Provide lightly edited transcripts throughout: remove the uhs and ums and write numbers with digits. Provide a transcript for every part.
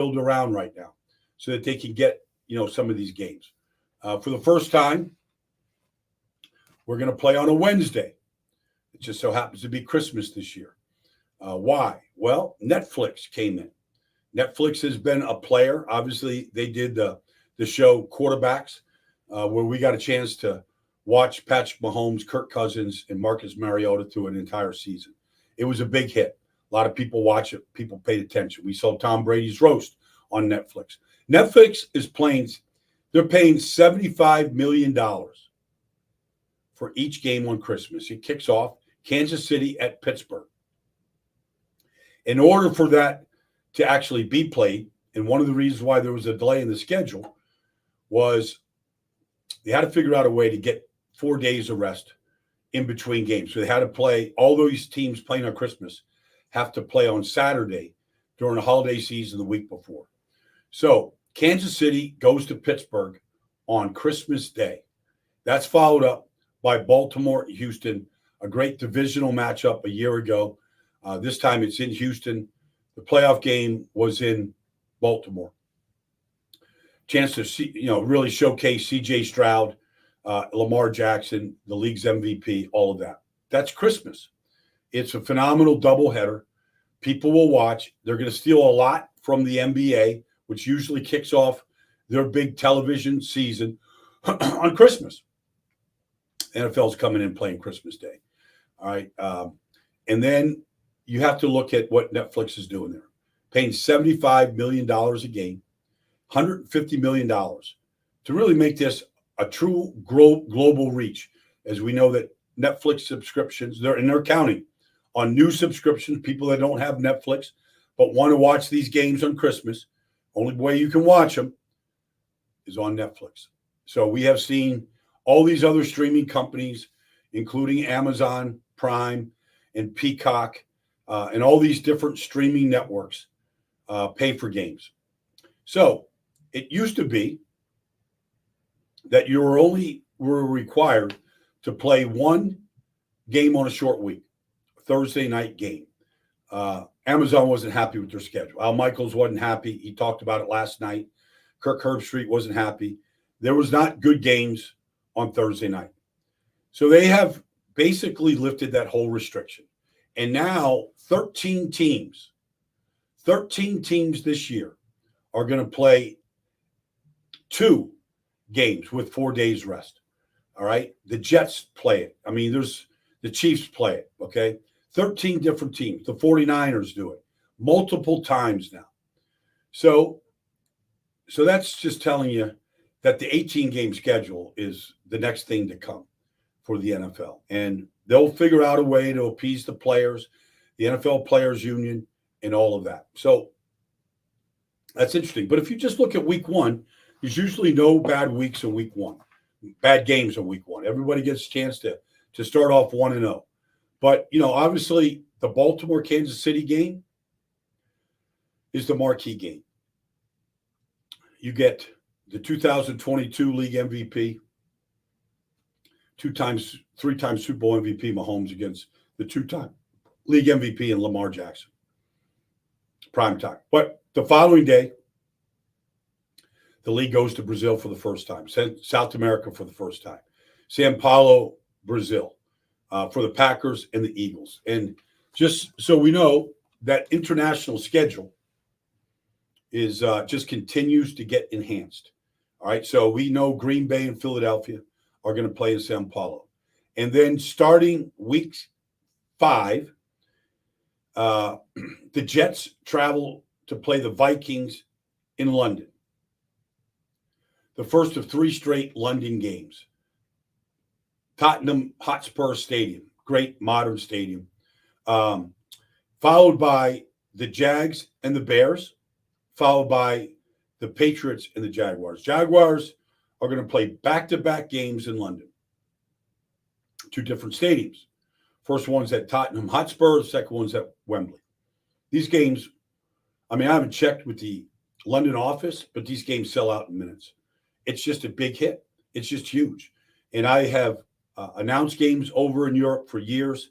build around right now so that they can get, some of these games. For the first time, we're going to play on a Wednesday. It just so happens to be Christmas this year. Why? Well, Netflix came in. Netflix has been a player. Obviously, they did the show Quarterbacks, where we got a chance to watch Patrick Mahomes, Kirk Cousins, and Marcus Mariota through an entire season. It was a big hit. A lot of people watch it. People paid attention. We saw Tom Brady's roast on Netflix. Netflix is they're paying $75 million for each game on Christmas. It kicks off Kansas City at Pittsburgh. In order for that to actually be played, and one of the reasons why there was a delay in the schedule was they had to figure out a way to get 4 days of rest in between games. So they had to play, all those teams playing on Christmas have to play on Saturday during the holiday season the week before. So Kansas City goes to Pittsburgh on Christmas Day. That's followed up by Baltimore, Houston, a great divisional matchup a year ago. This time it's in Houston. The playoff game was in Baltimore. Chance to see, really showcase C.J. Stroud, Lamar Jackson, the league's MVP, all of that. That's Christmas. It's a phenomenal doubleheader. People will watch. They're going to steal a lot from the NBA, which usually kicks off their big television season on Christmas. NFL's coming in playing Christmas Day. All right. And then you have to look at what Netflix is doing there. Paying $75 million a game, $150 million to really make this a true global reach. As we know that Netflix subscriptions, they're counting on new subscriptions, people that don't have Netflix but want to watch these games on Christmas. Only way you can watch them is on Netflix. So we have seen all these other streaming companies, including Amazon Prime and Peacock, and all these different streaming networks pay for games. So it used to be that you were required to play one game on a short week, a Thursday night game. Amazon wasn't happy with their schedule. Al Michaels wasn't happy. He talked about it last night. Kirk Herbstreit wasn't happy. There was not good games on Thursday night. So they have basically lifted that whole restriction. And now 13 teams this year are going to play 2 games with 4 days rest. All right. The Jets play it. I mean, the Chiefs play it. Okay. 13 different teams. The 49ers do it multiple times now. So that's just telling you that the 18-game schedule is the next thing to come for the NFL. And they'll figure out a way to appease the players, the NFL Players Union, and all of that. So that's interesting. But if you just look at week 1, there's usually no bad weeks in week 1, bad games in week 1. Everybody gets a chance to start off 1-0. But, obviously the Baltimore-Kansas City game is the marquee game. You get the 2022 league MVP, 3-time Super Bowl MVP Mahomes against the 2-time league MVP and Lamar Jackson. Prime time. But the following day, the league goes to Brazil for the first time, South America for the first time, Sao Paulo, Brazil, for the Packers and the Eagles. And just so we know, that international schedule is just continues to get enhanced. All right, so we know Green Bay and Philadelphia are going to play in Sao Paulo. And then starting week 5, the Jets travel to play the Vikings in London. The first of 3 straight London games. Tottenham Hotspur Stadium, great modern stadium. Followed by the Jags and the Bears, followed by the Patriots and the Jaguars. Jaguars are going to play back-to-back games in London. 2 different stadiums. First one's at Tottenham Hotspur, the second one's at Wembley. These games, I haven't checked with the London office, but these games sell out in minutes. It's just a big hit. It's just huge. And I have announced games over in Europe for years,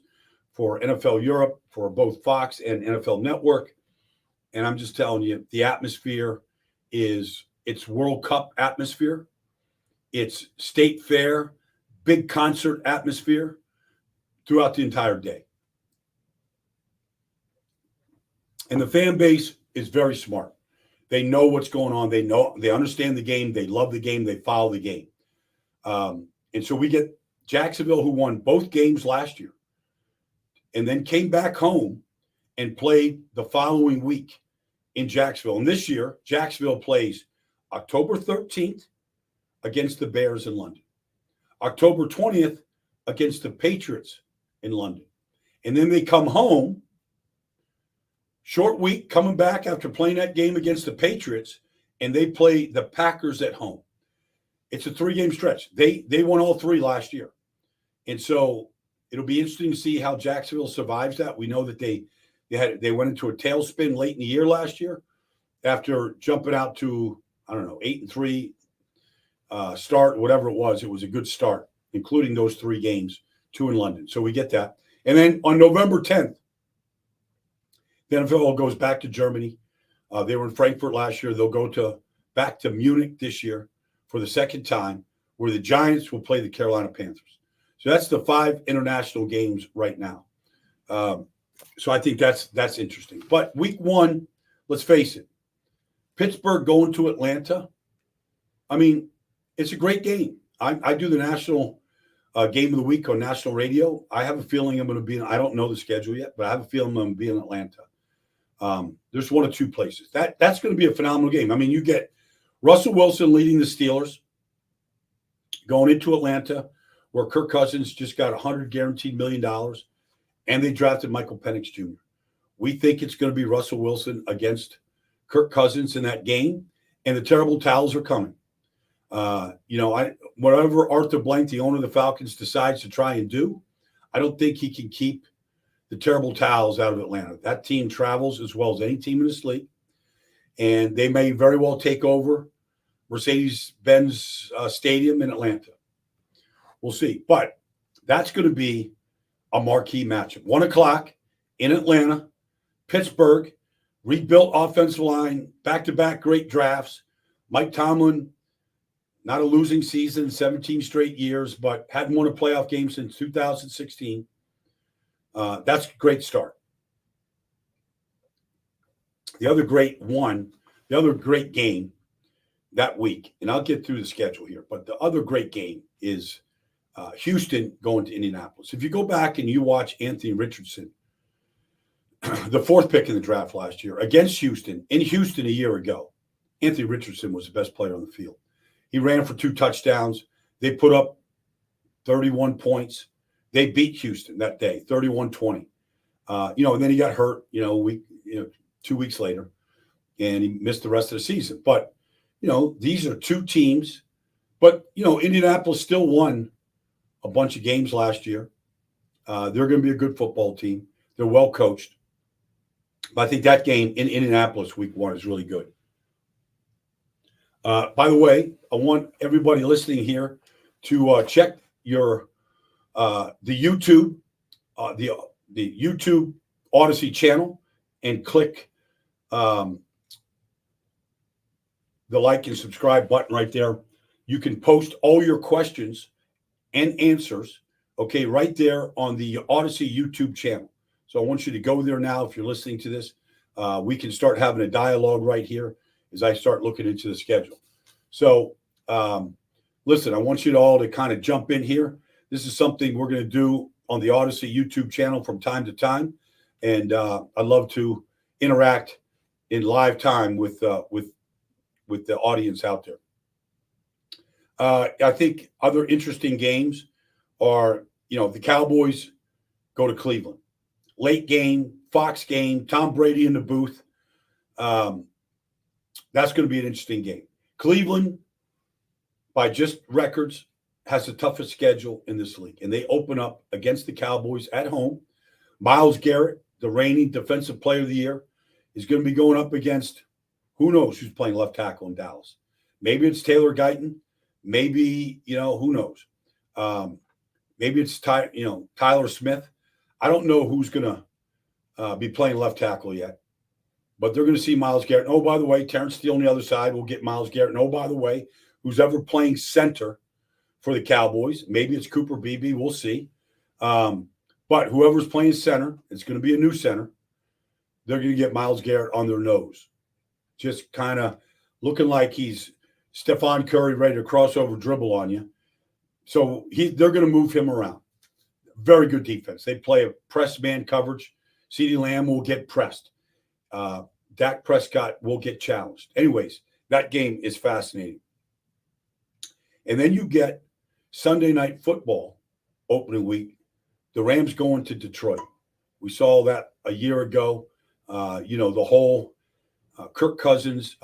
for NFL Europe, for both Fox and NFL Network. And I'm just telling you, the atmosphere it's World Cup atmosphere. It's state fair, big concert atmosphere throughout the entire day. And the fan base is very smart. They know what's going on. They understand the game. They love the game. They follow the game. And so we get Jacksonville, who won both games last year, and then came back home and played the following week in Jacksonville. And this year, Jacksonville plays October 13th against the Bears in London, October 20th against the Patriots in London. And then they come home, short week, coming back after playing that game against the Patriots, and they play the Packers at home. It's a 3-game stretch. They won all 3 last year. And so it'll be interesting to see how Jacksonville survives that. We know that they went into a tailspin late in the year last year after jumping out to, 8-3 start, whatever it was. It was a good start, including those 3 games, 2 in London. So we get that. And then on November 10th, the NFL goes back to Germany. They were in Frankfurt last year. They'll go back to Munich this year for the second time, where the Giants will play the Carolina Panthers. So that's the 5 international games right now. So I think that's interesting. But week 1, let's face it, Pittsburgh going to Atlanta. I mean, it's a great game. I do the national game of the week on national radio. I have a feeling I'm going to be I don't know the schedule yet, but I have a feeling I'm going to be in Atlanta. There's 1 or 2 places. That's going to be a phenomenal game. I mean, you get Russell Wilson leading the Steelers going into Atlanta, where Kirk Cousins just got $100 guaranteed $1 million, and they drafted Michael Penix Jr. We think it's going to be Russell Wilson against Kirk Cousins in that game, and the terrible towels are coming. Whatever Arthur Blank, the owner of the Falcons, decides to try and do, I don't think he can keep the terrible towels out of Atlanta. That team travels as well as any team in this league, and they may very well take over Mercedes-Benz Stadium in Atlanta. We'll see. But that's going to be a marquee matchup. 1 o'clock in Atlanta, Pittsburgh, rebuilt offensive line, back-to-back great drafts. Mike Tomlin, not a losing season, 17 straight years, but hadn't won a playoff game since 2016. That's a great start. The other great game that week, and I'll get through the schedule here, but the other great game is Houston going to Indianapolis. If you go back and you watch Anthony Richardson, the 4th pick in the draft last year, against Houston, in Houston a year ago, Anthony Richardson was the best player on the field. He ran for 2 touchdowns. They put up 31 points. They beat Houston that day, 31-20. And then he got hurt, 2 weeks later, and he missed the rest of the season. But, these are 2 teams. But, Indianapolis still won a bunch of games last year. They're going to be a good football team. They're well coached. But I think that game in Indianapolis week 1 is really good. By the way, I want everybody listening here to check the YouTube, the YouTube Odyssey channel, and click the like and subscribe button right there. You can post all your questions and answers, okay, right there on the Odyssey YouTube channel. So I want you to go there now. If you're listening to this, we can start having a dialogue right here as I start looking into the schedule. So, listen, I want you all to kind of jump in here. This is something we're going to do on the Odyssey YouTube channel from time to time, and I'd love to interact in live time with the audience out there. I think other interesting games are, the Cowboys go to Cleveland. Late game, Fox game, Tom Brady in the booth. That's going to be an interesting game. Cleveland, by just records, has the toughest schedule in this league, and they open up against the Cowboys at home. Myles Garrett, the reigning Defensive Player of the Year, is going to be going up against who knows who's playing left tackle in Dallas. Maybe it's Taylor Guyton. Maybe, who knows? Maybe it's Tyler Smith. I don't know who's going to be playing left tackle yet. but they're going to see Myles Garrett. Oh, by the way, Terrence Steele on the other side will get Myles Garrett. And oh, by the way, who's ever playing center for the Cowboys, maybe it's Cooper Beebe, we'll see. But whoever's playing center, it's going to be a new center. They're going to get Myles Garrett on their nose, just kind of looking like he's Stephon Curry ready to crossover dribble on you. So they're going to move him around. Very good defense. They play a press man coverage. CeeDee Lamb will get pressed. Dak Prescott will get challenged. Anyways, that game is fascinating. And then you get Sunday Night Football opening week. The Rams going to Detroit. We saw that a year ago. The whole Kirk Cousins,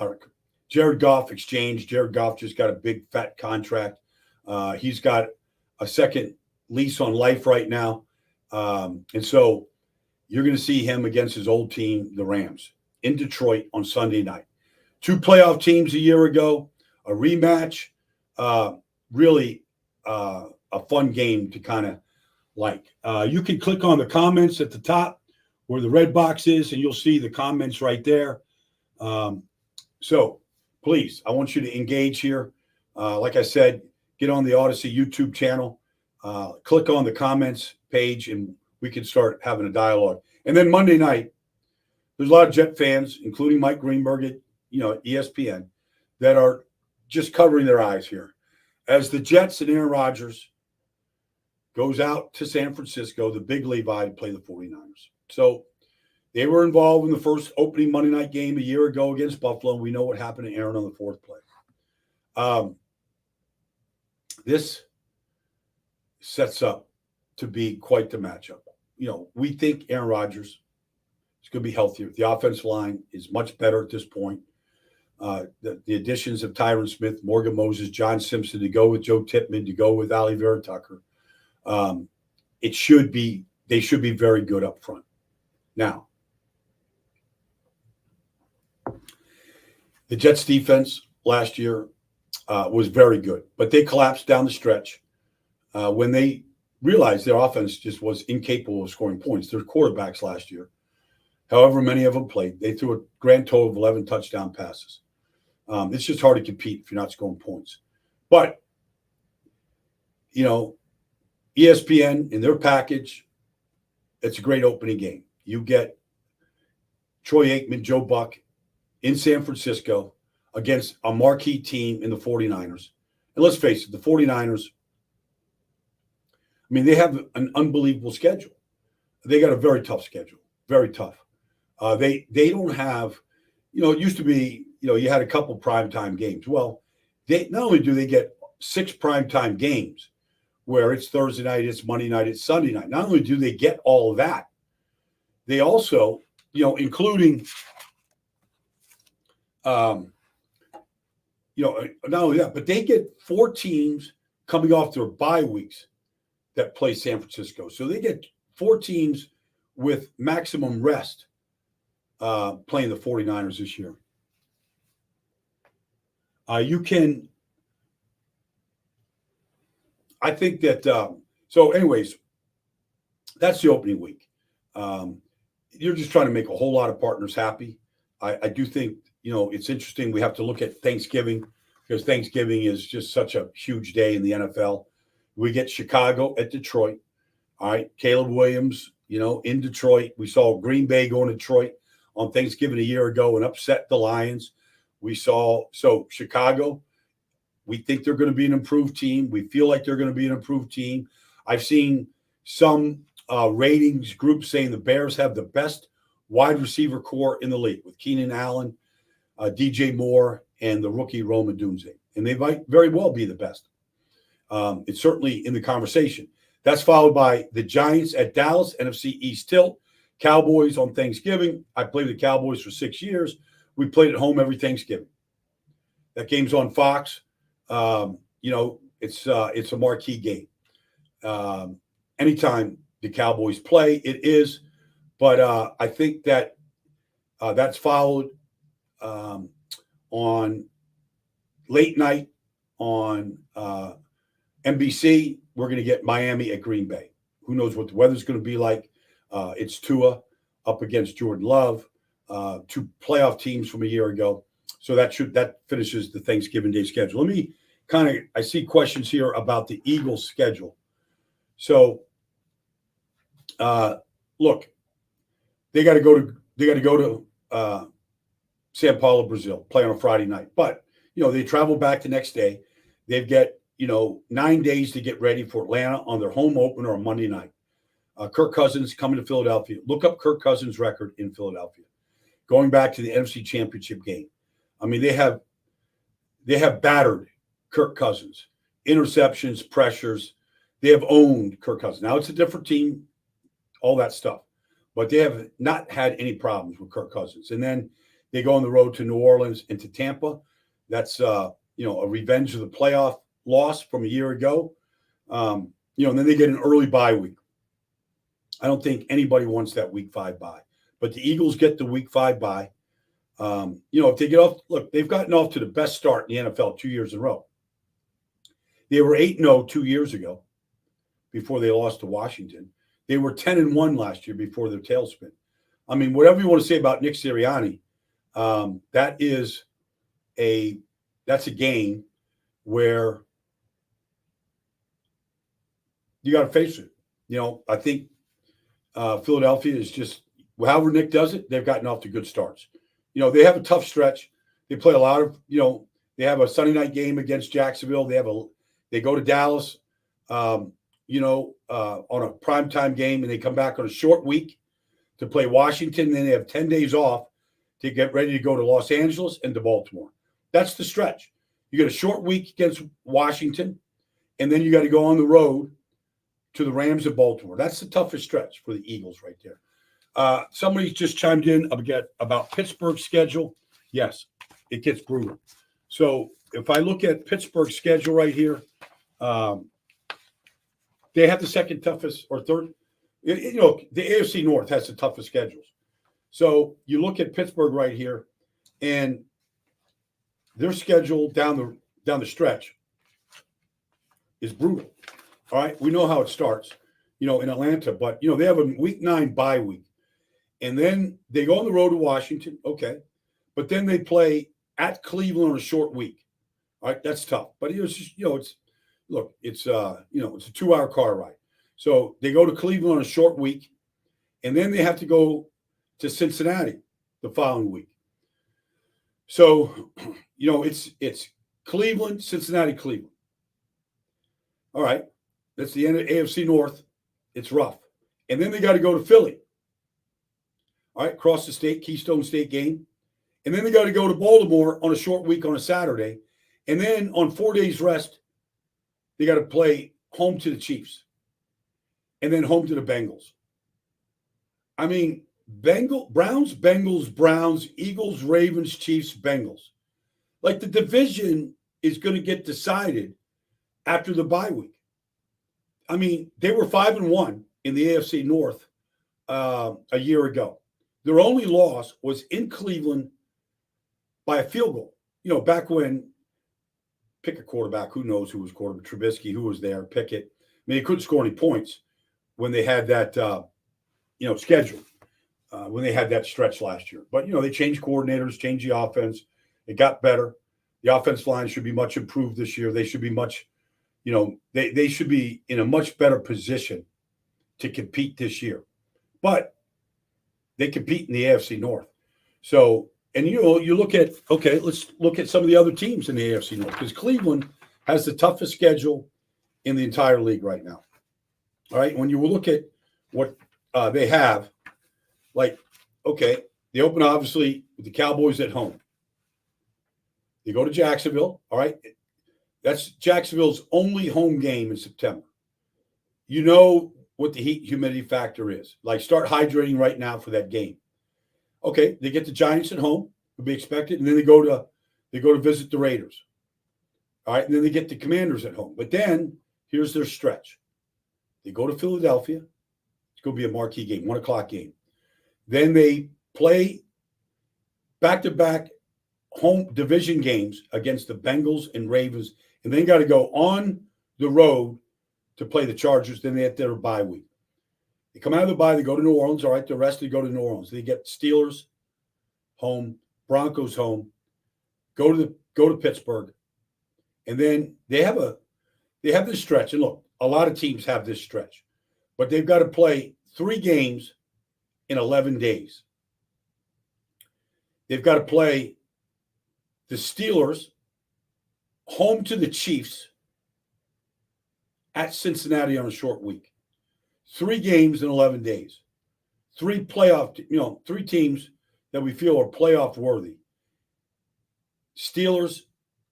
Jared Goff exchange. Jared Goff just got a big fat contract. He's got a second lease on life right now. And so you're going to see him against his old team, the Rams, in Detroit on Sunday night. 2 playoff teams a year ago, a rematch. Really a fun game to kind of like. You can click on the comments at the top where the red box is, and you'll see the comments right there. So please, I want you to engage here. Like I said, get on the Odyssey YouTube channel, click on the comments page, and we can start having a dialogue. And then Monday night, there's a lot of Jet fans, including Mike Greenberg at ESPN, that are just covering their eyes here. As the Jets and Aaron Rodgers goes out to San Francisco, the Big Levi, to play the 49ers. So they were involved in the first opening Monday night game a year ago against Buffalo. We know what happened to Aaron on the 4th play. This sets up to be quite the matchup. We think Aaron Rodgers is going to be healthier. The offensive line is much better at this point. The additions of Tyron Smith, Morgan Moses, John Simpson to go with Joe Tippmann, to go with Ali Vera Tucker. They should be very good up front. Now, the Jets defense last year was very good, but they collapsed down the stretch when they realized their offense just was incapable of scoring points. Their quarterbacks last year, however many of them played, they threw a grand total of 11 touchdown passes. It's just hard to compete if you're not scoring points. But, ESPN in their package, it's a great opening game. You get Troy Aikman, Joe Buck in San Francisco against a marquee team in the 49ers. And let's face it, the 49ers, they have an unbelievable schedule. They got a very tough schedule, very tough. They don't have, it used to be, you had a couple primetime games. Well, they not only do they get 6 primetime games where it's Thursday night, it's Monday night, it's Sunday night. Not only do they get all of that, they also, including, not only that, but they get 4 teams coming off their bye weeks that play San Francisco. So they get 4 teams with maximum rest playing the 49ers this year. I think that, so anyways, that's the opening week. You're just trying to make a whole lot of partners happy. I do think, it's interesting. We have to look at Thanksgiving because Thanksgiving is just such a huge day in the NFL. We get Chicago at Detroit. All right. Caleb Williams, in Detroit. We saw Green Bay go to Detroit on Thanksgiving a year ago and upset the Lions. So Chicago, we think they're going to be an improved team. We feel like they're going to be an improved team. I've seen some ratings groups saying the Bears have the best wide receiver core in the league with Keenan Allen, DJ Moore, and the rookie Rome Odunze. And they might very well be the best. It's certainly in the conversation. That's followed by the Giants at Dallas, NFC East tilt. Cowboys on Thanksgiving. I played the Cowboys for 6 years. We played at home every Thanksgiving. That game's on Fox. It's a marquee game. Anytime the Cowboys play, it is. But I think that that's followed on late night on NBC. We're going to get Miami at Green Bay. Who knows what the weather's going to be like? It's Tua up against Jordan Love. two playoff teams from a year ago. So that finishes the Thanksgiving Day schedule. Let me I see questions here about the Eagles schedule. So, look, they got to go to Sao Paulo, Brazil, play on a Friday night. But they travel back the next day. They've got 9 days to get ready for Atlanta on their home opener on Monday night. Kirk Cousins coming to Philadelphia. Look up Kirk Cousins' record in Philadelphia, going back to the NFC Championship game. I mean, they have battered Kirk Cousins, interceptions, pressures. They have owned Kirk Cousins. Now it's a different team, all that stuff, but they have not had any problems with Kirk Cousins. And then they go on the road to New Orleans and to Tampa. That's a revenge of the playoff loss from a year ago. And then they get an early bye week. I don't think anybody wants that week 5 bye, but the Eagles get the week 5 bye. If they get off, look, they've gotten off to the best start in the NFL 2 years in a row. They were 8-0 2 years ago before they lost to Washington. They were 10-1 last year before their tailspin. I mean, whatever you want to say about Nick Sirianni, that's a game where you got to face it. I think Philadelphia is just, however Nick does it, they've gotten off to good starts. They have a tough stretch. They play a lot of, they have a Sunday night game against Jacksonville. They go to Dallas, on a primetime game, and they come back on a short week to play Washington. Then they have 10 days off to get ready to go to Los Angeles and to Baltimore. That's the stretch. You get a short week against Washington, and then you got to go on the road to the Rams of Baltimore. That's the toughest stretch for the Eagles right there. Somebody just chimed in about Pittsburgh's schedule. Yes, it gets brutal. So if I look at Pittsburgh's schedule right here, they have the second toughest or third. The AFC North has the toughest schedules. So you look at Pittsburgh right here, and their schedule down the stretch is brutal. All right, we know how it starts, in Atlanta, but they have a week 9 bye week, and then they go on the road to Washington. Okay, but then they play at Cleveland on a short week. All right, that's tough, but it's just, it's a 2-hour car ride. So they go to Cleveland on a short week, and then they have to go to Cincinnati the following week. So, it's Cleveland, Cincinnati, Cleveland. All right, that's the end of AFC North. It's rough. And then they got to go to Philly. All right, cross the state, Keystone State game. And then they got to go to Baltimore on a short week on a Saturday. And then on 4 days rest, they got to play home to the Chiefs. And then home to the Bengals. I mean, Browns, Bengals, Browns, Eagles, Ravens, Chiefs, Bengals. Like, the division is going to get decided after the bye week. I mean, they were 5-1 in the AFC North a year ago. Their only loss was in Cleveland by a field goal. Back when, pick a quarterback, who knows who was quarterback, Trubisky, who was there, Pickett. I mean, he couldn't score any points when they had that, schedule, when they had that stretch last year. But, they changed coordinators, changed the offense. It got better. The offensive line should be much improved this year. They should be much, they should be in a much better position to compete this year. But they compete in the AFC North. So, and, you look at, okay, let's look at some of the other teams in the AFC North, because Cleveland has the toughest schedule in the entire league right now. All right, when you look at what they have, like, okay, they open obviously with the Cowboys at home. They go to Jacksonville, all right? That's Jacksonville's only home game in September. You know what the heat humidity factor is. Like, start hydrating right now for that game. Okay, they get the Giants at home, would be expected, and then they go to visit the Raiders. All right, and then they get the Commanders at home. But then here's their stretch. They go to Philadelphia. It's going to be a marquee game, 1:00 game. Then they play back-to-back home division games against the Bengals and Ravens, and then got to go on the road to play the Chargers. Then they have their bye week. They come out of the bye, they go to New Orleans. All right, the rest they go to New Orleans. They get Steelers, home, Broncos home, go to Pittsburgh, and then they have this stretch. And look, a lot of teams have this stretch, but they've got to play 3 games in 11 days. They've got to play the Steelers, home to the Chiefs, at Cincinnati on a short week. 3 games in 11 days. 3 playoff, 3 teams that we feel are playoff worthy. Steelers,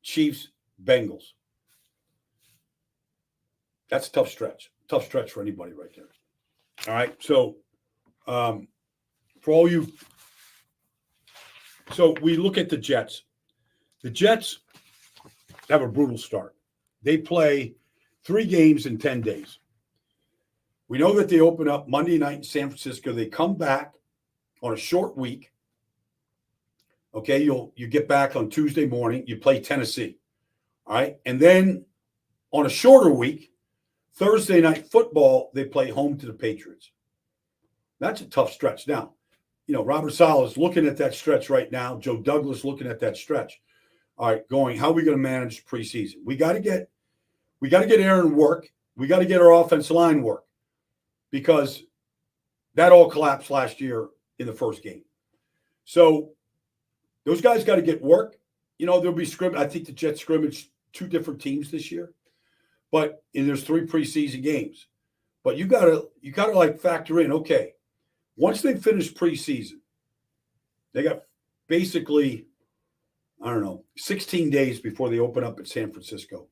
Chiefs, Bengals. That's a tough stretch. Tough stretch for anybody right there. All right. So, for all you, so we look at the Jets. The Jets have a brutal start. They play 3 games in 10 days. We know that they open up Monday night in San Francisco. They come back on a short week. Okay, you get back on Tuesday morning. You play Tennessee. All right. And then on a shorter week, Thursday night football, they play home to the Patriots. That's a tough stretch. Now, Robert Saleh is looking at that stretch right now. Joe Douglas looking at that stretch. All right, going, how are we going to manage preseason? We got to get Aaron work. We got to get our offensive line work because that all collapsed last year in the first game. So those guys got to get work. There'll be scrimmage. I think the Jets scrimmage 2 different teams this year, and there's 3 preseason games. But you gotta like factor in, okay, once they finish preseason, they got basically, 16 days before they open up at San Francisco.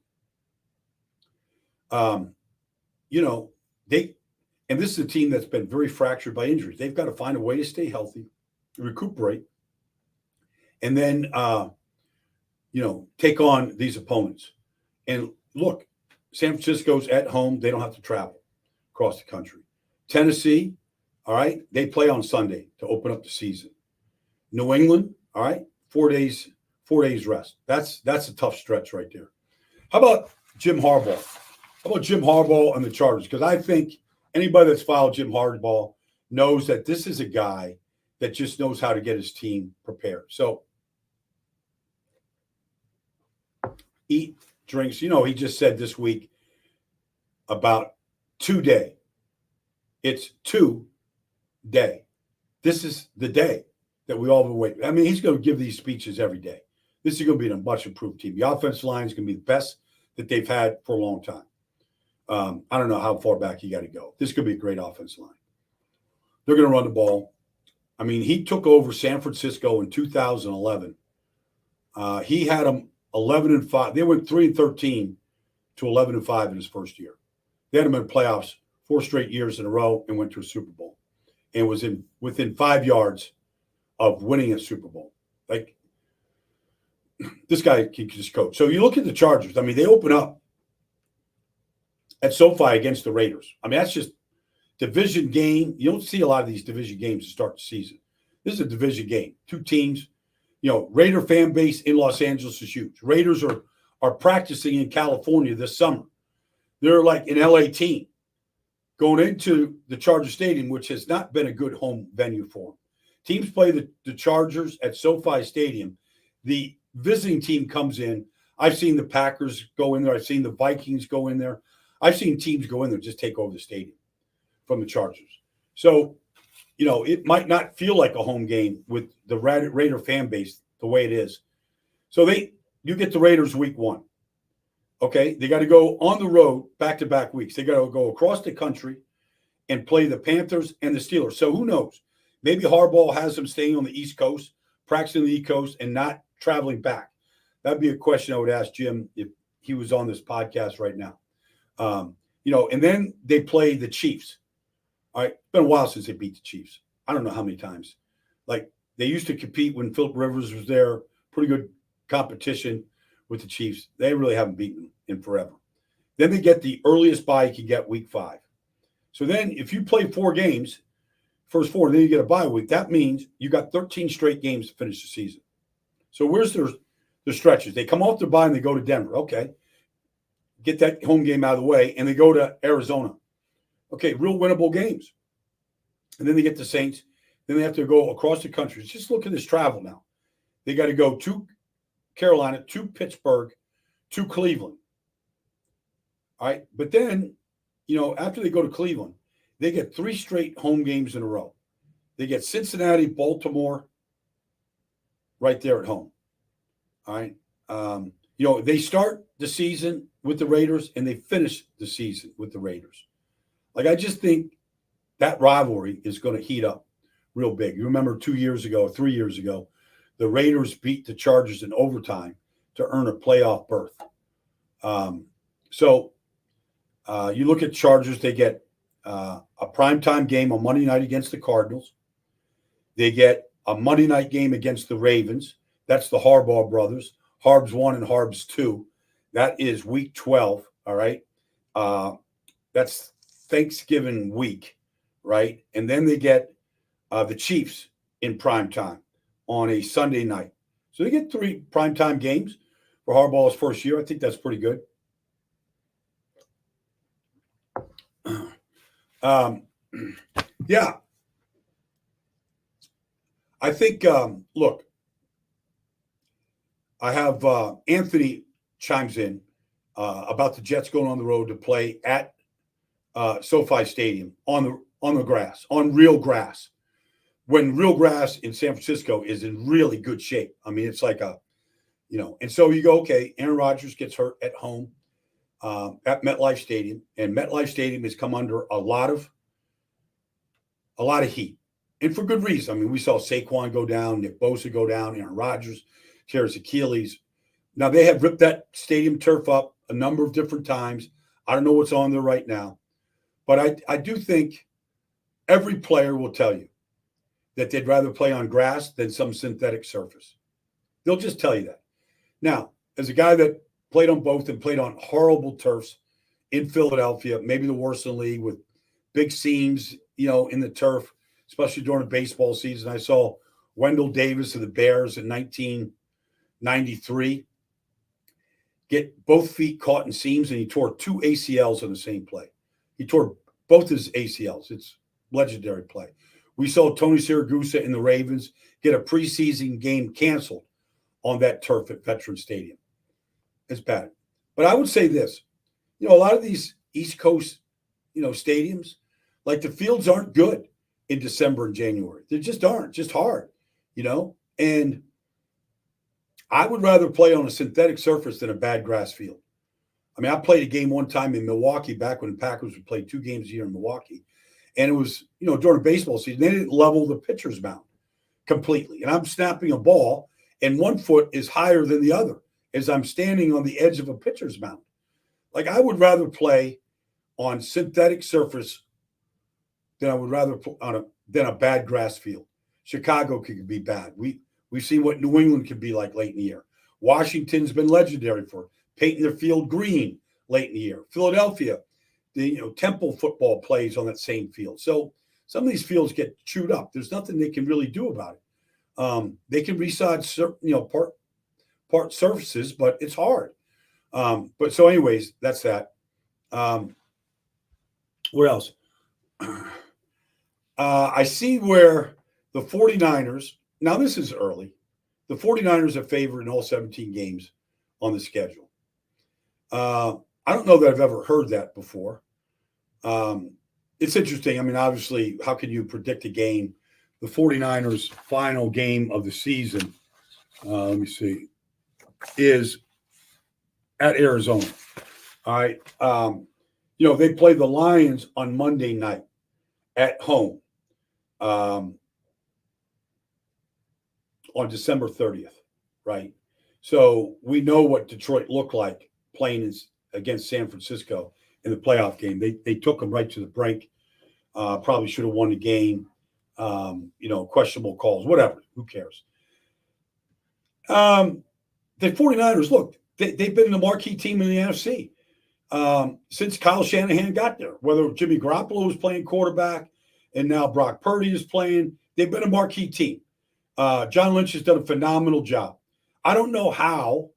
And this is a team that's been very fractured by injuries. They've got to find a way to stay healthy, recuperate, and then, take on these opponents. And look, San Francisco's at home. They don't have to travel across the country. Tennessee, all right, they play on Sunday to open up the season. New England, all right, 4 days rest. That's a tough stretch right there. How about Jim Harbaugh? How about Jim Harbaugh and the Chargers? Because I think anybody that's followed Jim Harbaugh knows that this is a guy that just knows how to get his team prepared. So eat, drinks. He just said this week about 2-day. It's 2-day. This is the day that we all wait. I mean, he's going to give these speeches every day. This is going to be a much improved team. The offensive line is going to be the best that they've had for a long time. I don't know how far back you got to go. This could be a great offensive line. They're going to run the ball. I mean, he took over San Francisco in 2011. He had them 11-5. They went 3-13 to 11-5 in his first year. They had them in playoffs 4 straight years in a row and went to a Super Bowl and was within 5 yards of winning a Super Bowl. Like, this guy can just coach. So you look at the Chargers. I mean, they open up at SoFi against the Raiders. I mean, that's just division game. You don't see a lot of these division games to start the season. This is a division game. 2 teams. Raider fan base in Los Angeles is huge. Raiders are practicing in California this summer. They're like an LA team going into the Charger Stadium, which has not been a good home venue for them. Teams play the Chargers at SoFi Stadium. The visiting team comes in. I've seen the Packers go in there. I've seen the Vikings go in there. I've seen teams go in there just take over the stadium from the Chargers. So, it might not feel like a home game with the Raider fan base the way it is. So you get the Raiders week 1. Okay, they got to go on the road back-to-back weeks. They got to go across the country and play the Panthers and the Steelers. So who knows? Maybe Harbaugh has them staying on the East Coast, practicing the East Coast, and not traveling back. That'd be a question I would ask Jim if he was on this podcast right now. And then they play the Chiefs. All right, it's been a while since they beat the Chiefs. I don't know how many times. Like, they used to compete when Philip Rivers was there. Pretty good competition with the Chiefs. They really haven't beaten them in forever. Then they get the earliest bye you can get week 5. So then if you play 4 games, first 4, then you get a bye week, that means you got 13 straight games to finish the season. So where's their stretches? They come off their bye and they go to Denver. Okay. Get that home game out of the way, and they go to Arizona. Okay, real winnable games. And then they get the Saints. Then they have to go across the country. Just look at this travel now. They got to go to Carolina, to Pittsburgh, to Cleveland. All right. But then, after they go to Cleveland, they get 3 straight home games in a row. They get Cincinnati, Baltimore, right there at home. All right. They start the season with the Raiders and they finish the season with the Raiders. Like, I just think that rivalry is going to heat up real big. You remember 3 years ago, the Raiders beat the Chargers in overtime to earn a playoff berth. So you look at Chargers, they get a primetime game on Monday night against the Cardinals. They get a Monday night game against the Ravens. That's the Harbaugh brothers, Harbs 1 and Harbs 2. That is week 12, all right? That's Thanksgiving week, right? And then they get the Chiefs in prime time on a Sunday night. So they get 3 primetime games for Harbaugh's first year. I think that's pretty good. Yeah. I think, look, I have Anthony chimes in about the Jets going on the road to play at SoFi Stadium on the grass, on real grass. When real grass in San Francisco is in really good shape. I mean, it's like and so you go, okay, Aaron Rodgers gets hurt at home at MetLife Stadium, and MetLife Stadium has come under a lot of heat, and for good reason. I mean, we saw Saquon go down, Nick Bosa go down, Aaron Rodgers tears Achilles. Now, they have ripped that stadium turf up a number of different times. I don't know what's on there right now, but I do think every player will tell you that they'd rather play on grass than some synthetic surface. They'll just tell you that. Now, as a guy that played on both and played on horrible turfs in Philadelphia, maybe the worst in the league, with big seams, in the turf, especially during the baseball season. I saw Wendell Davis of the Bears in 1993 get both feet caught in seams, and he tore 2 ACLs on the same play. He tore both his ACLs. It's legendary play. We saw Tony Siragusa in the Ravens get a preseason game canceled on that turf at Veterans Stadium. It's bad. But I would say this, a lot of these East Coast, stadiums, like the fields aren't good in December and January. They just aren't, just hard, and I would rather play on a synthetic surface than a bad grass field. I mean, I played a game one time in Milwaukee back when the Packers would play 2 games a year in Milwaukee. And it was, during baseball season, they didn't level the pitcher's mound completely. And I'm snapping a ball, and one foot is higher than the other as I'm standing on the edge of a pitcher's mound. Like, I would rather play on synthetic surface than I would rather than a bad grass field. Chicago could be bad. We've seen what New England could be like late in the year. Washington's been legendary for painting their field green late in the year. Philadelphia, the Temple football plays on that same field. So some of these fields get chewed up. There's nothing they can really do about it. They can resod part surfaces, but it's hard. But so anyways, that's that. What else? I see where the 49ers, now this is early, the 49ers are favored in all 17 games on the schedule. I don't know that I've ever heard that before. It's interesting. I mean, obviously, how can you predict a game? The 49ers' final game of the season, let me see, is at Arizona. All right. They play the Lions on Monday night at home on December 30th, right? So we know what Detroit looked like playing against San Francisco in the playoff game. They took them right to the brink. Probably should have won the game. Questionable calls, whatever. Who cares? The 49ers, look, they've been the marquee team in the NFC since Kyle Shanahan got there. Whether Jimmy Garoppolo was playing quarterback and now Brock Purdy is playing, they've been a marquee team. John Lynch has done a phenomenal job. I don't know how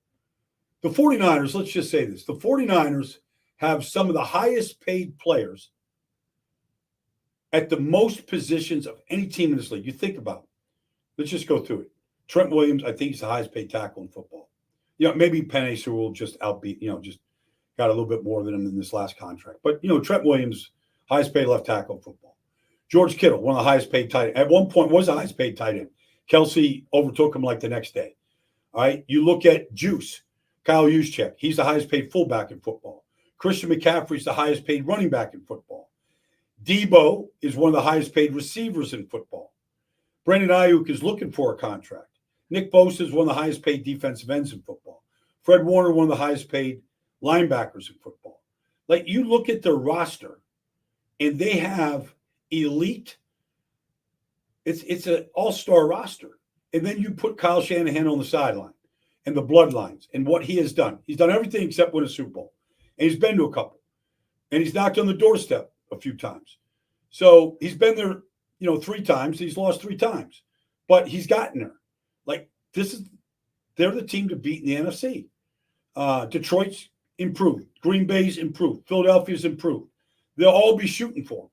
the 49ers, let's just say this, the 49ers have some of the highest paid players at the most positions of any team in this league. You think about it. Let's just go through it. Trent Williams, I think he's the highest paid tackle in football. Maybe Penei Sewell just outbeat, just got a little bit more than him in this last contract. But, Trent Williams, highest paid left tackle in football. George Kittle, one of the highest paid tight ends. At one point was the highest paid tight end. Kelsey overtook him like the next day. All right. You look at Juice, Kyle Juszczyk. He's the highest paid fullback in football. Christian McCaffrey's the highest paid running back in football. Debo is one of the highest paid receivers in football. Brandon Ayuk is looking for a contract. Nick Bosa is one of the highest paid defensive ends in football. Fred Warner, one of the highest paid linebackers in football. Like, you look at their roster, and they have elite. It's an all-star roster. And then you put Kyle Shanahan on the sideline and the bloodlines and what he has done. He's done everything except win a Super Bowl. And he's been to a couple. And he's knocked on the doorstep a few times. So he's been there, 3 times. He's lost 3 times. But he's gotten there. Like, they're the team to beat in the NFC. Detroit's improved. Green Bay's improved. Philadelphia's improved. They'll all be shooting for him.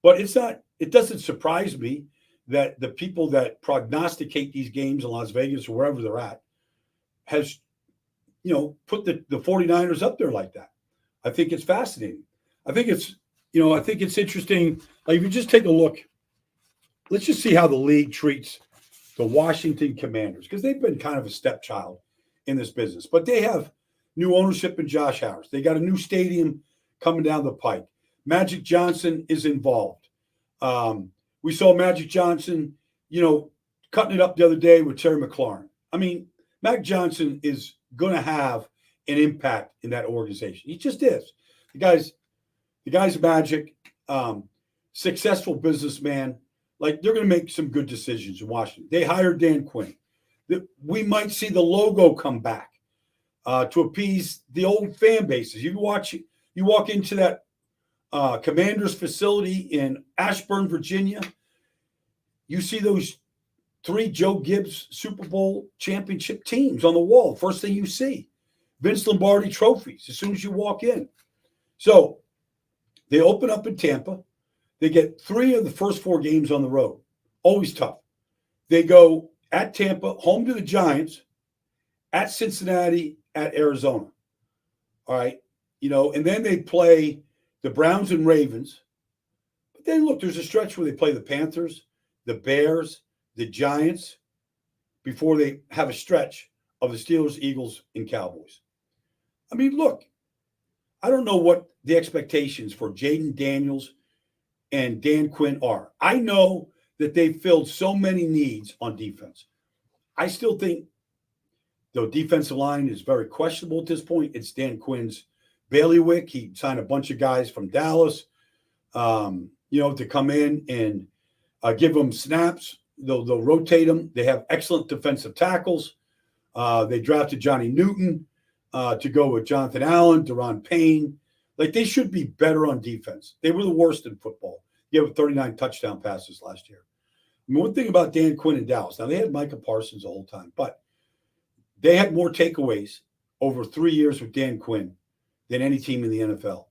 But it doesn't surprise me that the people that prognosticate these games in Las Vegas or wherever they're at has, put the 49ers up there like that. I think it's fascinating. I think it's interesting. Like, if you just take a look, let's just see how the league treats the Washington Commanders, because they've been kind of a stepchild in this business. But they have new ownership in Josh Harris. They got a new stadium coming down the pike. Magic Johnson is involved. We saw Magic Johnson, cutting it up the other day with Terry McLaurin. I mean, Mac Johnson is going to have an impact in that organization. He just is. The guy's magic, successful businessman. Like, they're going to make some good decisions in Washington. They hired Dan Quinn. We might see the logo come back to appease the old fan bases. You walk into that Commanders facility in Ashburn, Virginia. You see those 3 Joe Gibbs Super Bowl championship teams on the wall. First thing you see, Vince Lombardi trophies as soon as you walk in. So they open up in Tampa. They get 3 of the first 4 games on the road. Always tough. They go at Tampa, home to the Giants, at Cincinnati, at Arizona. All right. And then they play the Browns and Ravens. But then, look, there's a stretch where they play the Panthers, the Bears, the Giants, before they have a stretch of the Steelers, Eagles, and Cowboys. I mean, look, I don't know what the expectations for Jaden Daniels and Dan Quinn are. I know that they've filled so many needs on defense. I still think the defensive line is very questionable at this point. It's Dan Quinn's bailiwick. He signed a bunch of guys from Dallas, to come in and give them snaps. They'll rotate them. They have excellent defensive tackles. They drafted Johnny Newton to go with Jonathan Allen, Deron Payne. Like, they should be better on defense. They were the worst in football. They gave up 39 touchdown passes last year. I mean, one thing about Dan Quinn in Dallas, now they had Micah Parsons the whole time, but they had more takeaways over 3 years with Dan Quinn than any team in the NFL.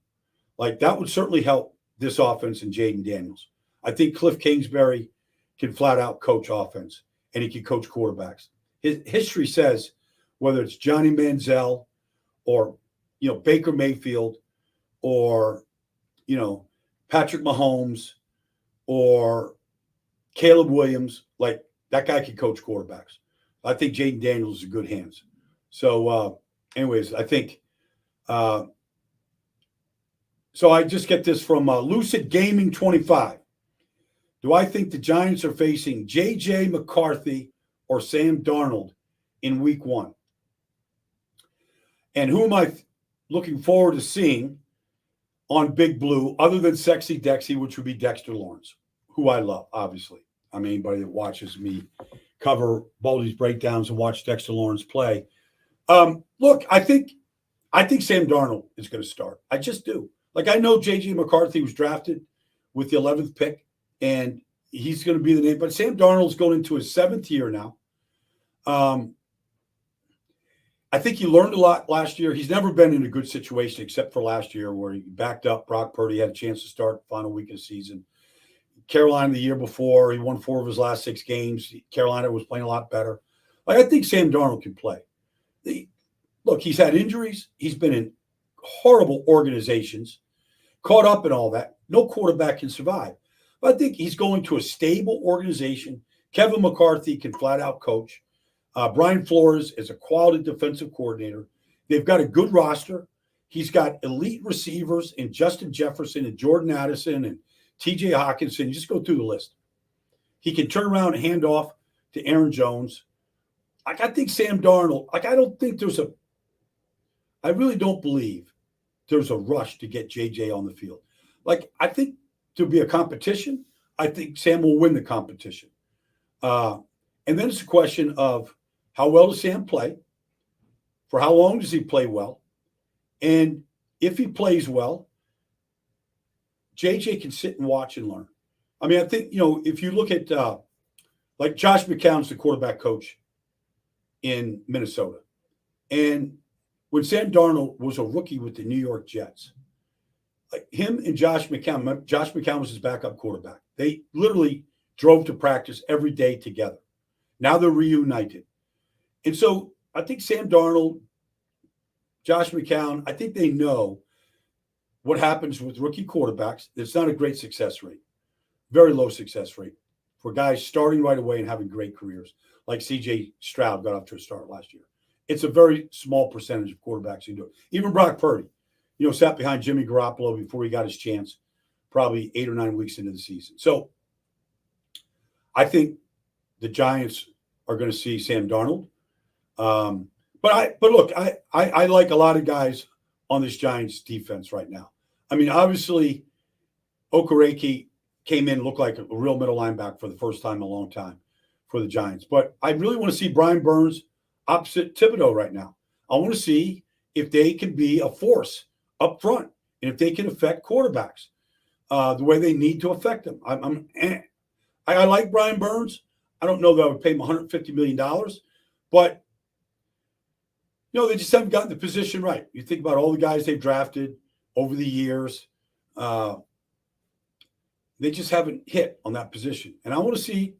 Like, that would certainly help this offense and Jaden Daniels. I think Cliff Kingsbury can flat out coach offense, and he can coach quarterbacks. His history says, whether it's Johnny Manziel or, Baker Mayfield or, Patrick Mahomes or Caleb Williams, like, that guy can coach quarterbacks. I think Jaden Daniels is in good hands. So, anyways, I think so I just get this from Lucid Gaming 25. Do I think the Giants are facing J.J. McCarthy or Sam Darnold in week 1? And who am I looking forward to seeing on Big Blue other than Sexy Dexy, which would be Dexter Lawrence, who I love, obviously. I mean, anybody that watches me cover Baldy's breakdowns and watch Dexter Lawrence play. Look, I think Sam Darnold is going to start. I just do. Like, I know J.J. McCarthy was drafted with the 11th pick, and he's going to be the name. But Sam Darnold's going into his 7th year now. I think he learned a lot last year. He's never been in a good situation except for last year where he backed up. Brock Purdy had a chance to start final week of the season. Carolina the year before. He won 4 of his last 6 games. Carolina was playing a lot better. Like, I think Sam Darnold can play. Look, he's had injuries. He's been in horrible organizations, caught up in all that. No quarterback can survive. But I think he's going to a stable organization. Kevin McCarthy can flat out coach. Brian Flores is a quality defensive coordinator. They've got a good roster. He's got elite receivers in Justin Jefferson and Jordan Addison and TJ Hawkinson. Just go through the list. He can turn around and hand off to Aaron Jones. Like, I think Sam Darnold, I really don't believe there's a rush to get JJ on the field. Like, I think to be a competition, I think Sam will win the competition. And then it's a question of how well does Sam play? For how long does he play well? And if he plays well, JJ can sit and watch and learn. I mean, I think, if you look at like Josh McCown's the quarterback coach in Minnesota. And when Sam Darnold was a rookie with the New York Jets, like him and Josh McCown was his backup quarterback. They literally drove to practice every day together. Now they're reunited. And so I think Sam Darnold, Josh McCown, I think they know what happens with rookie quarterbacks. It's not a great success rate, very low success rate for guys starting right away and having great careers, like C.J. Stroud got off to a start last year. It's a very small percentage of quarterbacks who do it. Even Brock Purdy, sat behind Jimmy Garoppolo before he got his chance, probably 8 or 9 weeks into the season. So I think the Giants are going to see Sam Darnold. But look, I like a lot of guys on this Giants defense right now. I mean, obviously, Okereke came in, looked like a real middle linebacker for the first time in a long time for the Giants. But I really want to see Brian Burns opposite Thibodeau right now. I want to see if they can be a force up front and if they can affect quarterbacks the way they need to affect them. I like Brian Burns. I don't know that I would pay him $150 million, but they just haven't gotten the position right. You think about all the guys they've drafted over the years. They just haven't hit on that position. And I want to see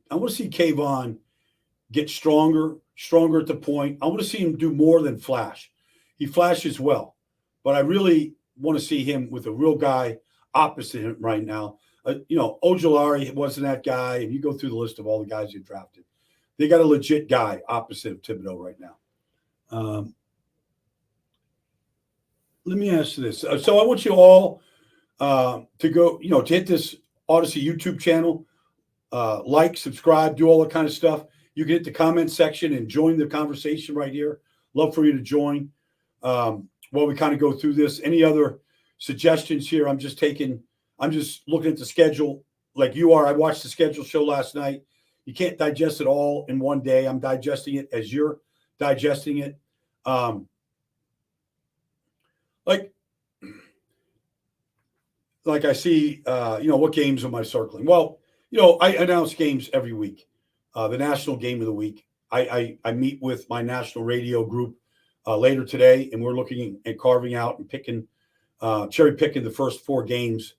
Kayvon get stronger at the point. I want to see him do more than flash. He flashes well, but I really want to see him with a real guy opposite him right now. Ojulari wasn't that guy, and you go through the list of all the guys they drafted. They got a legit guy opposite of Thibodeau right now. Let me ask you this. So I want you all to go, to hit this Odyssey YouTube channel, like, subscribe, do all that kind of stuff. You can hit the comment section and join the conversation right here. Love for you to join while we kind of go through this. Any other suggestions here? I'm just looking at the schedule like you are. I watched the schedule show last night. You can't digest it all in one day. I'm digesting it as you're digesting it. Like I see, what games am I circling? Well, I announce games every week. The national game of the week. I meet with my national radio group later today, and we're looking at carving out and cherry picking the first 4 games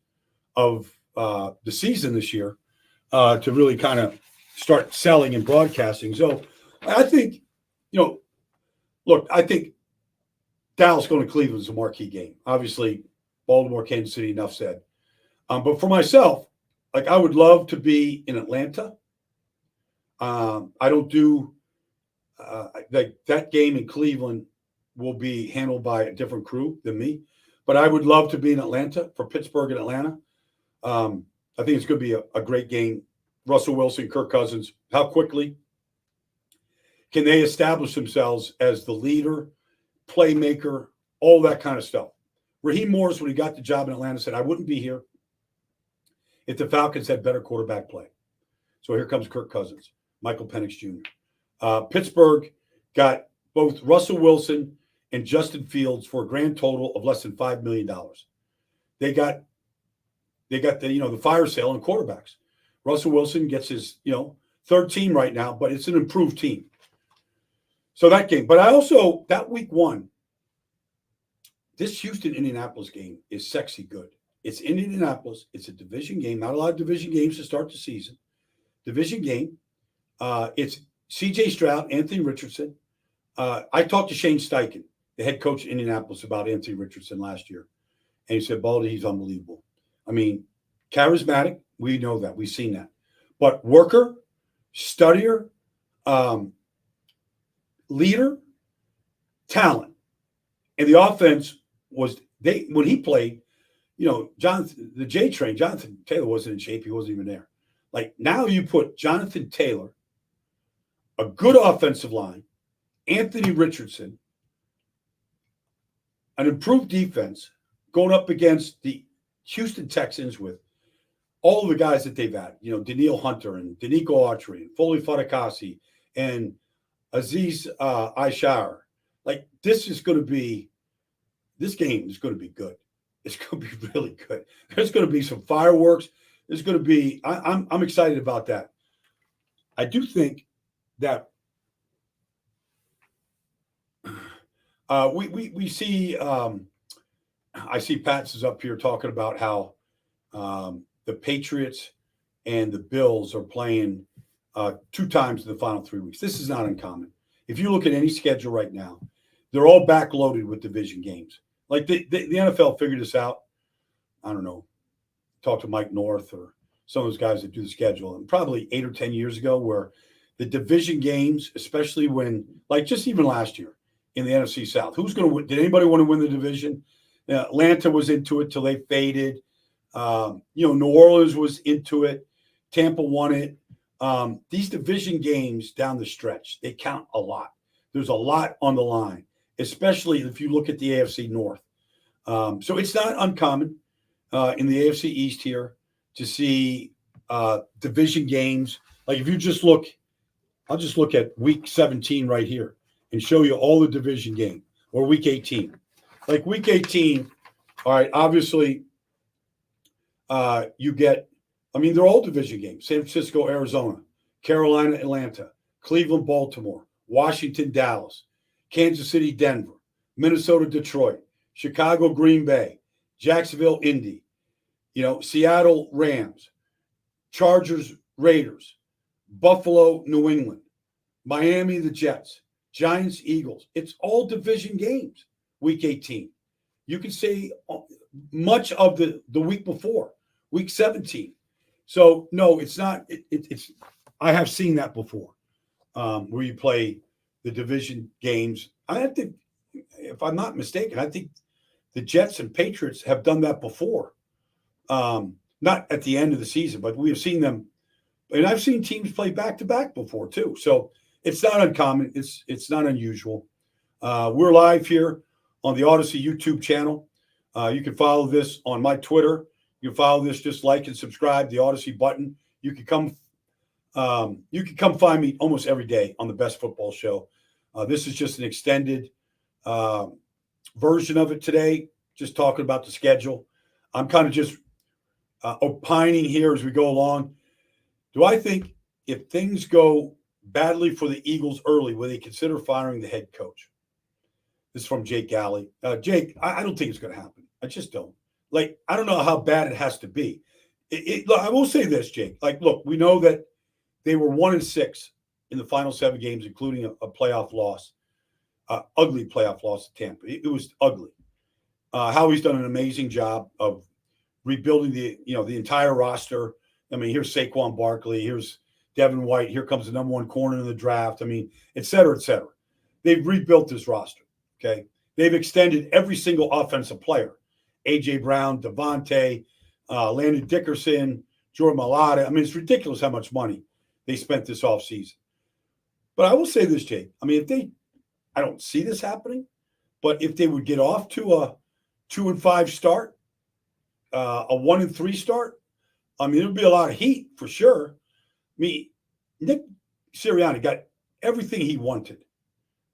of the season this year to really kind of start selling and broadcasting. So I think, I think Dallas going to Cleveland is a marquee game. Obviously, Baltimore, Kansas City, enough said. But for myself, I would love to be in Atlanta. I don't do that game in Cleveland will be handled by a different crew than me. But I would love to be in Atlanta for Pittsburgh and Atlanta. I think it's going to be a great game. Russell Wilson, Kirk Cousins, how quickly can they establish themselves as the leader, playmaker, all that kind of stuff. Raheem Morris, when he got the job in Atlanta, said, I wouldn't be here if the Falcons had better quarterback play. So here comes Kirk Cousins, Michael Penix Jr. Pittsburgh got both Russell Wilson and Justin Fields for a grand total of less than $5 million. They got the fire sale on quarterbacks. Russell Wilson gets his, third team right now, but it's an improved team. So that game. But I also, that week 1, this Houston-Indianapolis game is sexy good. It's in Indianapolis. It's a division game. Not a lot of division games to start the season. Division game. It's C.J. Stroud, Anthony Richardson. I talked to Shane Steichen, the head coach in Indianapolis, about Anthony Richardson last year. And he said, Baldy, he's unbelievable. I mean, charismatic. We know that. We've seen that. But worker, studier, leader, talent. And the offense was, when he played, Jonathan, the J train, Jonathan Taylor wasn't in shape. He wasn't even there. Like, now you put Jonathan Taylor, a good offensive line, Anthony Richardson, an improved defense, going up against the Houston Texans with all of the guys that they've had, Daniil Hunter and Danico Autry and Foley Fatukasi and Aziz Aishar. Like, this game is going to be good. It's going to be really good. There's going to be some fireworks. There's going to be, I'm excited about that. I do think that we see, I see Pats is up here talking about how the Patriots and the Bills are playing 2 times in the final 3 weeks. This is not uncommon. If you look at any schedule right now, they're all backloaded with division games. Like the NFL figured this out. I don't know. Talk to Mike North or some of those guys that do the schedule, and probably 8 or 10 years ago, where the division games, especially when, like, just even last year in the NFC South, who's going to win? Did anybody want to win the division? Atlanta was into it till they faded. New Orleans was into it. Tampa won it. These division games down the stretch, they count a lot. There's a lot on the line, especially if you look at the AFC North. So it's not uncommon in the AFC East here to see division games. Like, if you just look, I'll just look at week 17 right here and show you all the division game, or week 18. Like week 18, all right, obviously you get, they're all division games. San Francisco, Arizona, Carolina, Atlanta, Cleveland, Baltimore, Washington, Dallas, Kansas City, Denver, Minnesota, Detroit, Chicago, Green Bay, Jacksonville, Indy, Seattle, Rams, Chargers, Raiders, Buffalo, New England, Miami, the Jets, Giants, Eagles. It's all division games, week 18. You can say much of the week before, week 17. So, no, it's not. It's I have seen that before, where you play the division games. I think, if I'm not mistaken, I think the Jets and Patriots have done that before. Not at the end of the season, but we have seen them. And I've seen teams play back-to-back before, too. So it's not uncommon. It's not unusual. We're live here on the Odyssey YouTube channel. You can follow this on my Twitter. You can follow this, just like and subscribe, the Odyssey button. You can come find me almost every day on the Best Football Show. This is just an extended version of it today, just talking about the schedule. I'm kind of just opining here as we go along. Do I think if things go badly for the Eagles early, will they consider firing the head coach? This is from Jake Galley. Jake, I don't think it's going to happen. I just don't. Like, I don't know how bad it has to be. Look, I will say this, Jake. Like, look, we know that they were 1-6 in the final 7 games, including a playoff loss, ugly playoff loss to Tampa. It was ugly. Howie's done an amazing job of rebuilding the entire roster. Here's Saquon Barkley. Here's Devin White. Here comes the number 1 corner in the draft. Et cetera, et cetera. They've rebuilt this roster. Okay. They've extended every single offensive player. A.J. Brown, Devontae, Landon Dickerson, Jordan Mailata. It's ridiculous how much money they spent this offseason. But I will say this, Jake. I don't see this happening, but if they would get off to a 2-5 start, a 1-3 start, there'd be a lot of heat for sure. Nick Sirianni got everything he wanted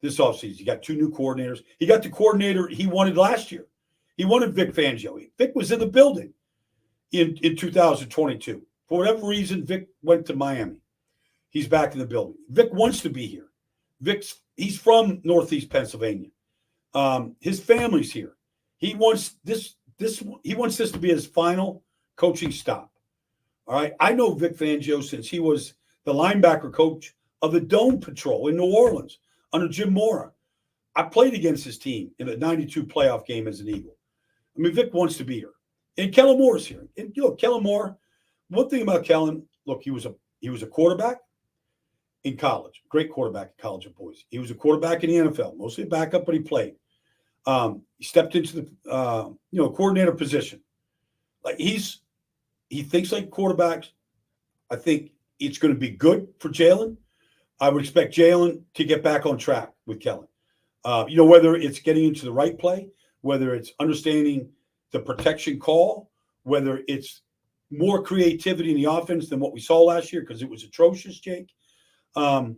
this offseason. He got 2 new coordinators. He got the coordinator he wanted last year. He wanted Vic Fangio. Vic was in the building in 2022. For whatever reason, Vic went to Miami. He's back in the building. Vic wants to be here. He's from Northeast Pennsylvania. His family's here. He wants this he wants this to be his final coaching stop. All right. I know Vic Fangio since he was the linebacker coach of the Dome Patrol in New Orleans under Jim Mora. I played against his team in the 92 playoff game as an Eagle. I mean, Vic wants to be here. And Kellen Moore's here. And Kellen Moore, one thing about Kellen, look, he was a quarterback in college, great quarterback in college of boys. He was a quarterback in the NFL, mostly a backup, but he played. He stepped into the coordinator position. Like he thinks like quarterbacks. I think it's going to be good for Jalen. I would expect Jalen to get back on track with Kellen. Whether it's getting into the right play, whether it's understanding the protection call, whether it's more creativity in the offense than what we saw last year because it was atrocious, Jake. Nobody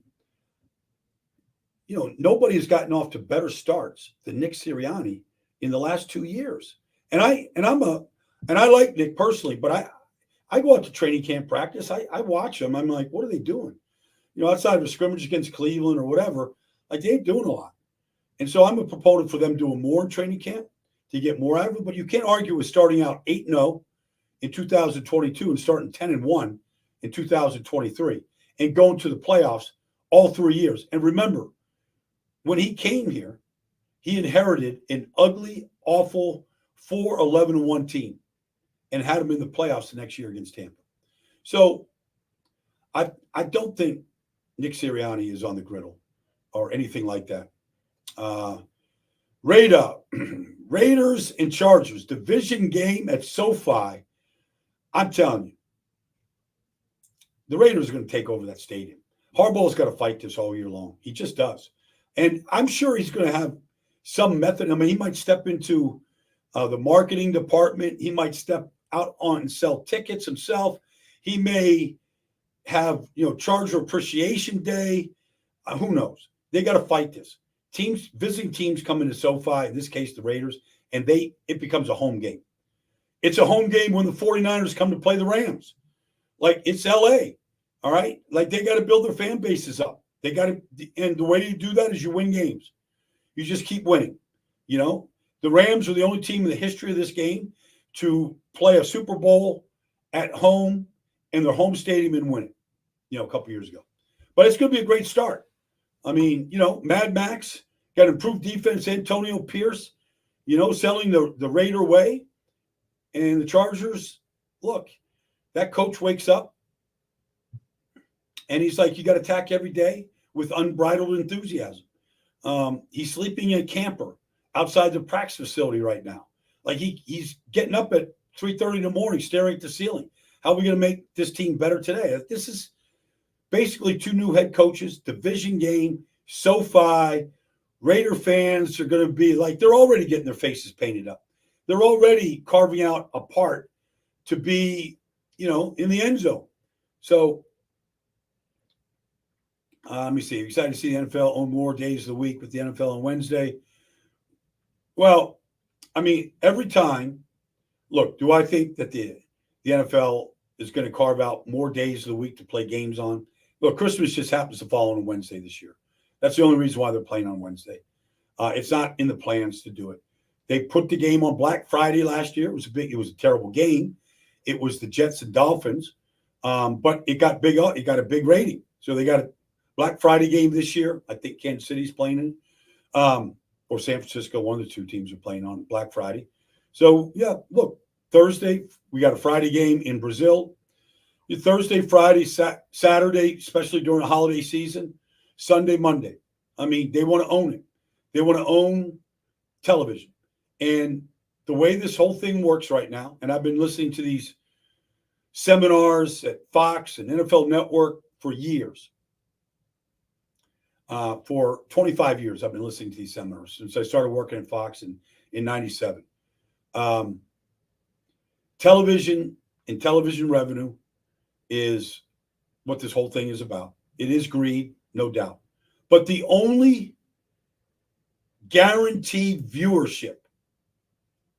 has gotten off to better starts than Nick Sirianni in the last 2 years. And I like Nick personally, but I go out to training camp practice. I watch them. I'm like, what are they doing? Outside of a scrimmage against Cleveland or whatever, like they ain't doing a lot. And so I'm a proponent for them doing more in training camp to get more out of it. But you can't argue with starting out 8-0 in 2022 and starting 10-1 in 2023 and going to the playoffs all 3 years. And remember, when he came here, he inherited an ugly, awful 4-11-1 team and had them in the playoffs the next year against Tampa. So I don't think Nick Sirianni is on the griddle or anything like that. Raiders and Chargers, division game at SoFi. I'm telling you, the Raiders are going to take over that stadium. Harbaugh's got to fight this all year long. He just does. And I'm sure he's going to have some method. I mean, he might step into the marketing department. He might step out on and sell tickets himself. He may have, Charger Appreciation Day. Who knows? They got to fight this. Visiting teams come into SoFi, in this case, the Raiders, and it becomes a home game. It's a home game when the 49ers come to play the Rams. Like, it's L.A., all right? Like, they got to build their fan bases up. They got to, and the way you do that is you win games. You just keep winning. The Rams are the only team in the history of this game to play a Super Bowl at home in their home stadium and win it, a couple years ago. But it's going to be a great start. I mean, Mad Max got improved defense, Antonio Pierce, selling the Raider way. And the Chargers, look, that coach wakes up and he's like, you got to attack every day with unbridled enthusiasm. He's sleeping in a camper outside the practice facility right now. Like he's getting up at 3:30 in the morning, staring at the ceiling. How are we going to make this team better today? This is basically two new head coaches, division game, SoFi. Raider fans are going to be like, they're already getting their faces painted up. They're already carving out a part to be, in the end zone. So let me see. Excited to see the NFL own more days of the week with the NFL on Wednesday. Well, I mean, every time, look, do I think that the NFL is going to carve out more days of the week to play games on? Look, Christmas just happens to fall on a Wednesday this year. That's the only reason why they're playing on Wednesday. It's not in the plans to do it. They put the game on Black Friday last year. It was a terrible game. It was the Jets and Dolphins, but it got big. It got a big rating. So they got a Black Friday game this year. I think Kansas City's playing in, or San Francisco. One of the two teams are playing on Black Friday. So yeah, look, Thursday we got a Friday game in Brazil. Thursday, Friday, Saturday, especially during the holiday season. Sunday, Monday. I mean, they want to own it. They want to own television. And the way this whole thing works right now, and I've been listening to these seminars at Fox and NFL Network for years. For 25 years, I've been listening to these seminars since I started working at Fox in 97. Television and television revenue is what this whole thing is about. It is greed, no doubt. But the only guaranteed viewership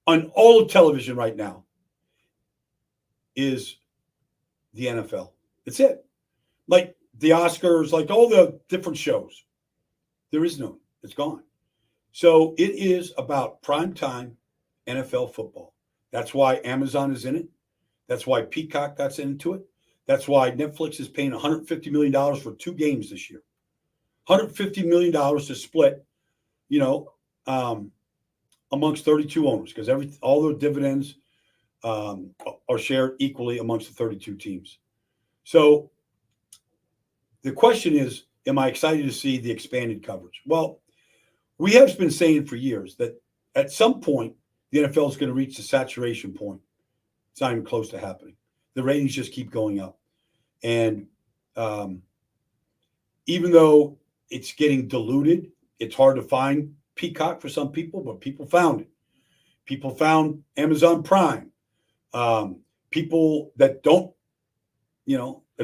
on all of television right now is the NFL. That's it. Like the Oscars, like all the different shows. There is none. It's gone. So it is about primetime NFL football. That's why Amazon is in it. That's why Peacock got into it. That's why Netflix is paying $150 million for 2 games this year. $150 million to split, amongst 32 owners, because all the dividends are shared equally amongst the 32 teams. So the question is, am I excited to see the expanded coverage? Well, we have been saying for years that at some point, the NFL is going to reach the saturation point. It's not even close to happening. The ratings just keep going up. And even though it's getting diluted, it's hard to find Peacock for some people, but people found it. People found Amazon Prime. People that don't,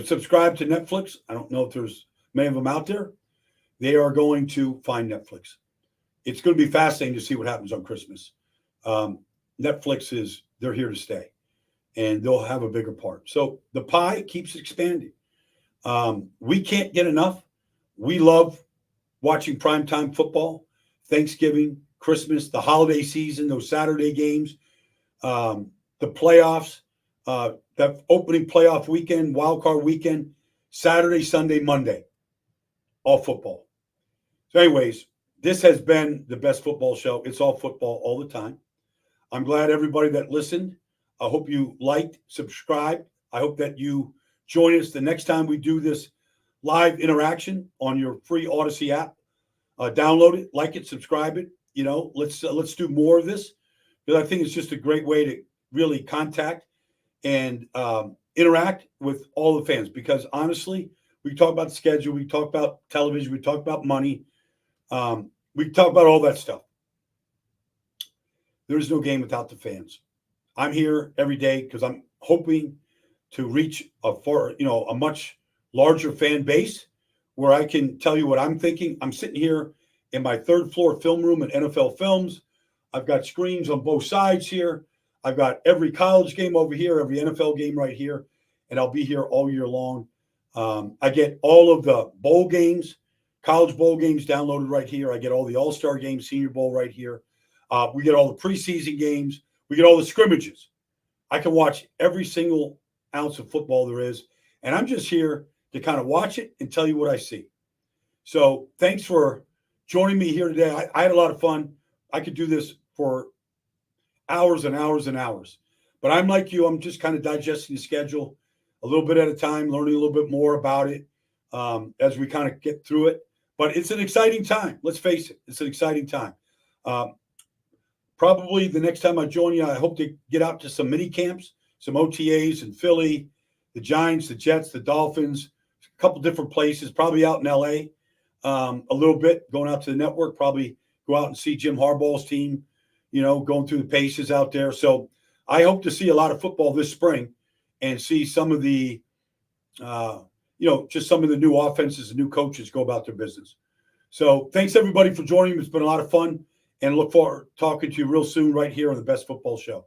subscribe to Netflix, I don't know if there's many of them out there, they are going to find Netflix. It's going to be fascinating to see what happens on Christmas. Netflix they're here to stay, and they'll have a bigger part. So the pie keeps expanding. We can't get enough. We love watching primetime football, Thanksgiving, Christmas, the holiday season, those Saturday games, the playoffs, that opening playoff weekend, wild card weekend, Saturday, Sunday, Monday, all football. So anyways, this has been the best football show. It's all football all the time. I'm glad everybody that listened. I hope you liked, subscribed. I hope that you join us the next time we do this live interaction on your free Odyssey app. Download it, like it, subscribe it. Let's do more of this, because I think it's just a great way to really contact and interact with all the fans. Because honestly, we talk about the schedule, we talk about television, we talk about money, we talk about all that stuff. There is no game without the fans. I'm here every day because I'm hoping to reach a much larger fan base where I can tell you what I'm thinking. I'm sitting here in my 3rd floor film room at NFL Films. I've got screens on both sides here. I've got every college game over here, every NFL game right here, and I'll be here all year long. I get all of the bowl games, college bowl games downloaded right here. I get all the All-Star games, Senior Bowl right here. We get all the preseason games. We get all the scrimmages. I can watch every single ounce of football there is, and I'm just here to kind of watch it and tell you what I see. So thanks for joining me here today. I had a lot of fun. I could do this for hours and hours and hours. But I'm like you. I'm just kind of digesting the schedule a little bit at a time, learning a little bit more about it as we kind of get through it. But it's an exciting time. Let's face it. It's an exciting time. Probably the next time I join you, I hope to get out to some mini camps, some OTAs in Philly, the Giants, the Jets, the Dolphins, a couple different places, probably out in L.A. A little bit, going out to the network, probably go out and see Jim Harbaugh's team, going through the paces out there. So I hope to see a lot of football this spring and see some of the, just some of the new offenses and new coaches go about their business. So thanks, everybody, for joining me. It's been a lot of fun, and look forward to talking to you real soon right here on the Best Football Show.